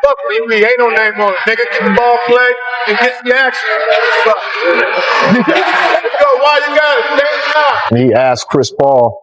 Fuck me, ain't no name on it. Nigga, get the ball play and get the action. Go, why you got it? He asked Chris Paul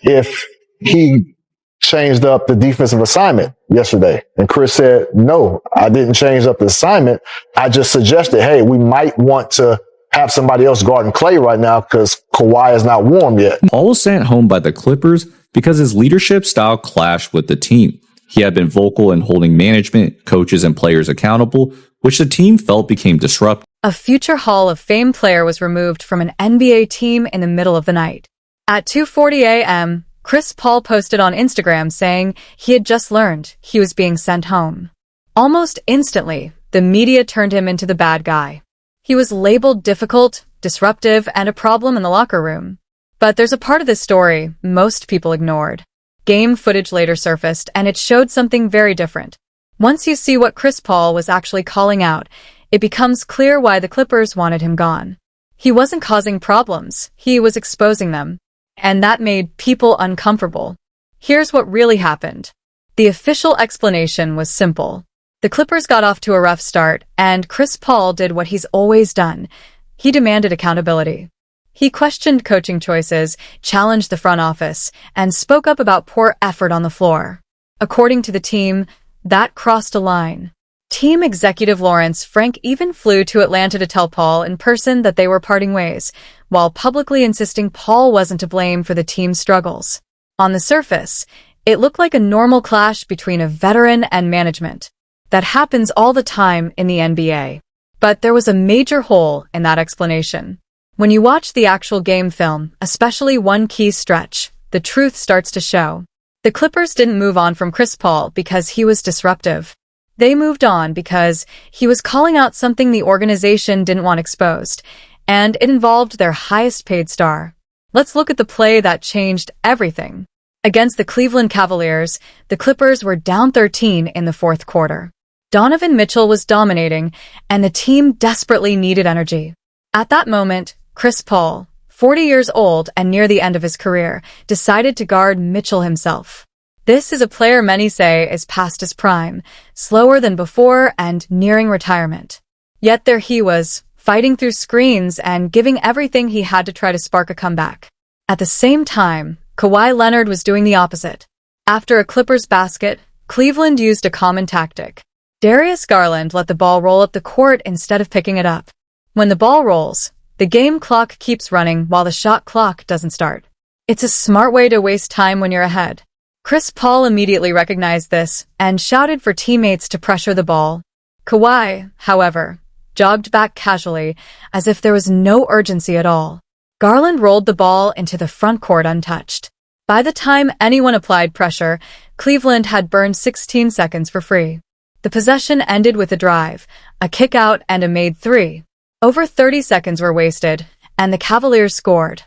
if he changed up the defensive assignment yesterday. And Chris said, no, I didn't change up the assignment. I just suggested, hey, we might want to have somebody else guarding Clay right now because Kawhi is not warm yet. Paul was sent home by the Clippers because his leadership style clashed with the team. He had been vocal in holding management, coaches, and players accountable, which the team felt became disruptive. A future Hall of Fame player was removed from an NBA team in the middle of the night. At 2:40 a.m., Chris Paul posted on Instagram saying he had just learned he was being sent home. Almost instantly, the media turned him into the bad guy. He was labeled difficult, disruptive, and a problem in the locker room. But there's a part of this story most people ignored. Game footage later surfaced, and it showed something very different. Once you see what Chris Paul was actually calling out, it becomes clear why the Clippers wanted him gone. He wasn't causing problems, he was exposing them. And that made people uncomfortable. Here's what really happened. The official explanation was simple. The Clippers got off to a rough start, and Chris Paul did what he's always done. He demanded accountability. He questioned coaching choices, challenged the front office, and spoke up about poor effort on the floor. According to the team, that crossed a line. Team executive Lawrence Frank even flew to Atlanta to tell Paul in person that they were parting ways, while publicly insisting Paul wasn't to blame for the team's struggles. On the surface, it looked like a normal clash between a veteran and management. That happens all the time in the NBA. But there was a major hole in that explanation. When you watch the actual game film, especially one key stretch, the truth starts to show. The Clippers didn't move on from Chris Paul because he was disruptive. They moved on because he was calling out something the organization didn't want exposed, and it involved their highest-paid star. Let's look at the play that changed everything. Against the Cleveland Cavaliers, the Clippers were down 13 in the fourth quarter. Donovan Mitchell was dominating, and the team desperately needed energy. At that moment, Chris Paul, 40 years old and near the end of his career, decided to guard Mitchell himself. This is a player many say is past his prime, slower than before and nearing retirement. Yet there he was, fighting through screens and giving everything he had to try to spark a comeback. At the same time, Kawhi Leonard was doing the opposite. After a Clippers basket, Cleveland used a common tactic. Darius Garland let the ball roll up the court instead of picking it up. When the ball rolls, the game clock keeps running while the shot clock doesn't start. It's a smart way to waste time when you're ahead. Chris Paul immediately recognized this and shouted for teammates to pressure the ball. Kawhi, however, jogged back casually, as if there was no urgency at all. Garland rolled the ball into the front court untouched. By the time anyone applied pressure, Cleveland had burned 16 seconds for free. The possession ended with a drive, a kick out, and a made three. Over 30 seconds were wasted, and the Cavaliers scored.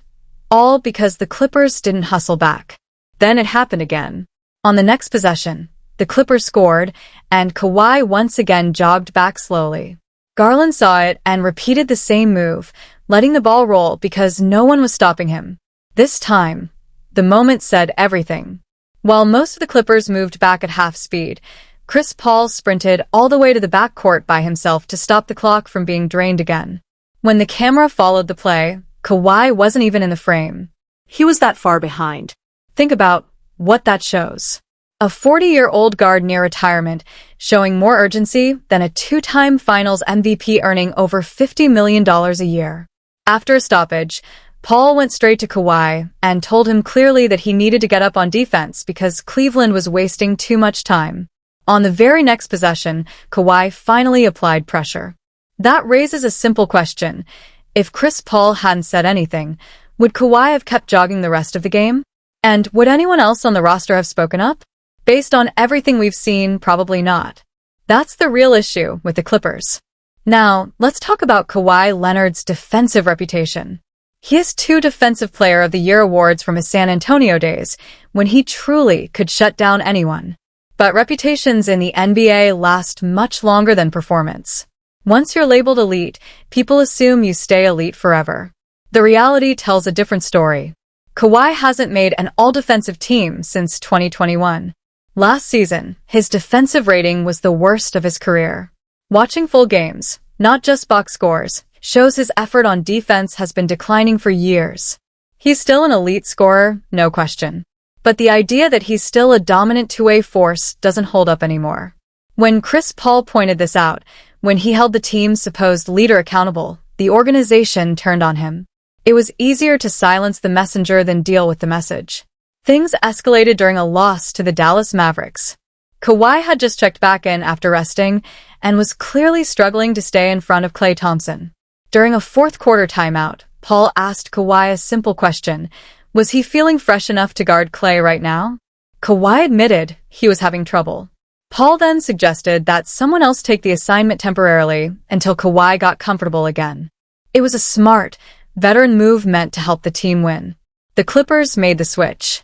All because the Clippers didn't hustle back. Then it happened again. On the next possession, the Clippers scored, and Kawhi once again jogged back slowly. Garland saw it and repeated the same move, letting the ball roll because no one was stopping him. This time, the moment said everything. While most of the Clippers moved back at half speed, Chris Paul sprinted all the way to the backcourt by himself to stop the clock from being drained again. When the camera followed the play, Kawhi wasn't even in the frame. He was that far behind. Think about what that shows. A 40-year-old guard near retirement, showing more urgency than a two-time Finals MVP earning over $50 million a year. After a stoppage, Paul went straight to Kawhi and told him clearly that he needed to get up on defense because Cleveland was wasting too much time. On the very next possession, Kawhi finally applied pressure. That raises a simple question. If Chris Paul hadn't said anything, would Kawhi have kept jogging the rest of the game? And would anyone else on the roster have spoken up? Based on everything we've seen, probably not. That's the real issue with the Clippers. Now, let's talk about Kawhi Leonard's defensive reputation. He has 2 Defensive Player of the Year awards from his San Antonio days, when he truly could shut down anyone. But reputations in the NBA last much longer than performance. Once you're labeled elite, people assume you stay elite forever. The reality tells a different story. Kawhi hasn't made an all-defensive team since 2021. Last season, his defensive rating was the worst of his career. Watching full games, not just box scores, shows his effort on defense has been declining for years. He's still an elite scorer, no question. But the idea that he's still a dominant two-way force doesn't hold up anymore. When Chris Paul pointed this out, when he held the team's supposed leader accountable, the organization turned on him. It was easier to silence the messenger than deal with the message. Things escalated during a loss to the Dallas Mavericks. Kawhi had just checked back in after resting and was clearly struggling to stay in front of Klay Thompson. During a fourth-quarter timeout, Paul asked Kawhi a simple question. Was he feeling fresh enough to guard Klay right now? Kawhi admitted he was having trouble. Paul then suggested that someone else take the assignment temporarily until Kawhi got comfortable again. It was a smart, veteran move meant to help the team win. The Clippers made the switch.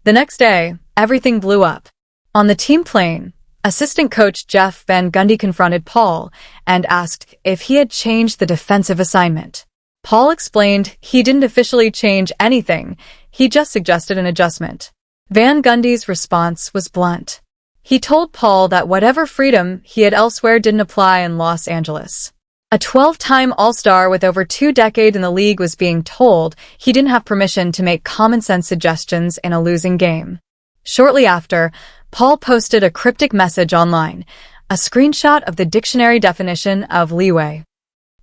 The next day, everything blew up. On the team plane, assistant coach Jeff Van Gundy confronted Paul and asked if he had changed the defensive assignment. Paul explained he didn't officially change anything, he just suggested an adjustment. Van Gundy's response was blunt. He told Paul that whatever freedom he had elsewhere didn't apply in Los Angeles. A 12-time All-Star with over 2 decades in the league was being told he didn't have permission to make common-sense suggestions in a losing game. Shortly after, Paul posted a cryptic message online, a screenshot of the dictionary definition of leeway.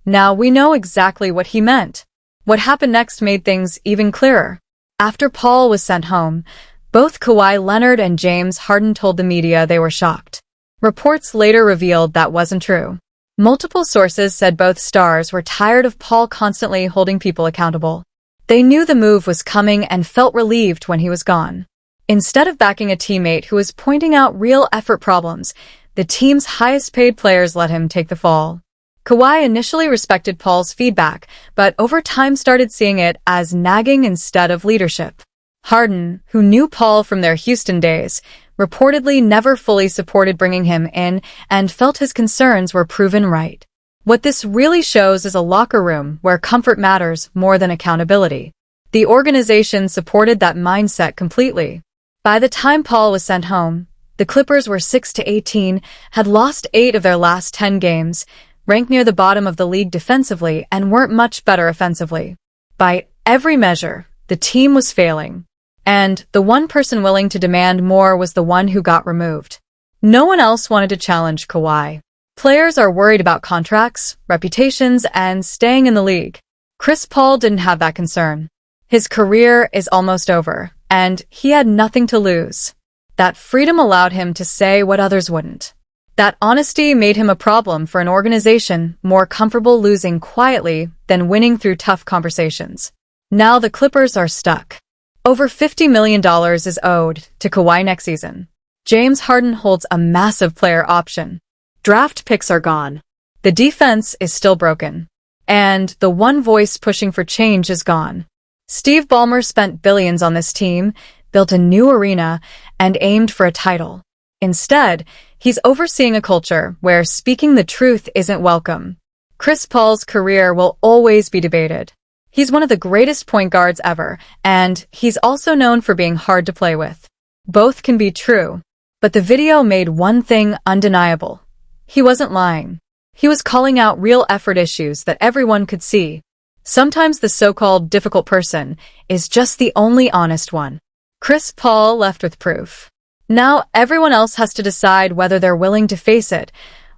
Now we know exactly what he meant. What happened next made things even clearer. After Paul was sent home, both Kawhi Leonard and James Harden told the media they were shocked. Reports later revealed that wasn't true. Multiple sources said both stars were tired of Paul constantly holding people accountable. They knew the move was coming and felt relieved when he was gone. Instead of backing a teammate who was pointing out real effort problems, the team's highest-paid players let him take the fall. Kawhi initially respected Paul's feedback, but over time started seeing it as nagging instead of leadership. Harden, who knew Paul from their Houston days, reportedly never fully supported bringing him in and felt his concerns were proven right. What this really shows is a locker room where comfort matters more than accountability. The organization supported that mindset completely. By the time Paul was sent home, the Clippers were 6-18, had lost 8 of their last 10 games, ranked near the bottom of the league defensively, and weren't much better offensively. By every measure, the team was failing. And the one person willing to demand more was the one who got removed. No one else wanted to challenge Kawhi. Players are worried about contracts, reputations, and staying in the league. Chris Paul didn't have that concern. His career is almost over, and he had nothing to lose. That freedom allowed him to say what others wouldn't. That honesty made him a problem for an organization more comfortable losing quietly than winning through tough conversations. Now the Clippers are stuck. Over $50 million is owed to Kawhi next season. James Harden holds a massive player option. Draft picks are gone. The defense is still broken. And the one voice pushing for change is gone. Steve Ballmer spent billions on this team, built a new arena, and aimed for a title. Instead, he's overseeing a culture where speaking the truth isn't welcome. Chris Paul's career will always be debated. He's one of the greatest point guards ever, and he's also known for being hard to play with. Both can be true, but the video made one thing undeniable. He wasn't lying. He was calling out real effort issues that everyone could see. Sometimes the so-called difficult person is just the only honest one. Chris Paul left with proof. Now everyone else has to decide whether they're willing to face it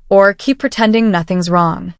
or keep pretending nothing's wrong.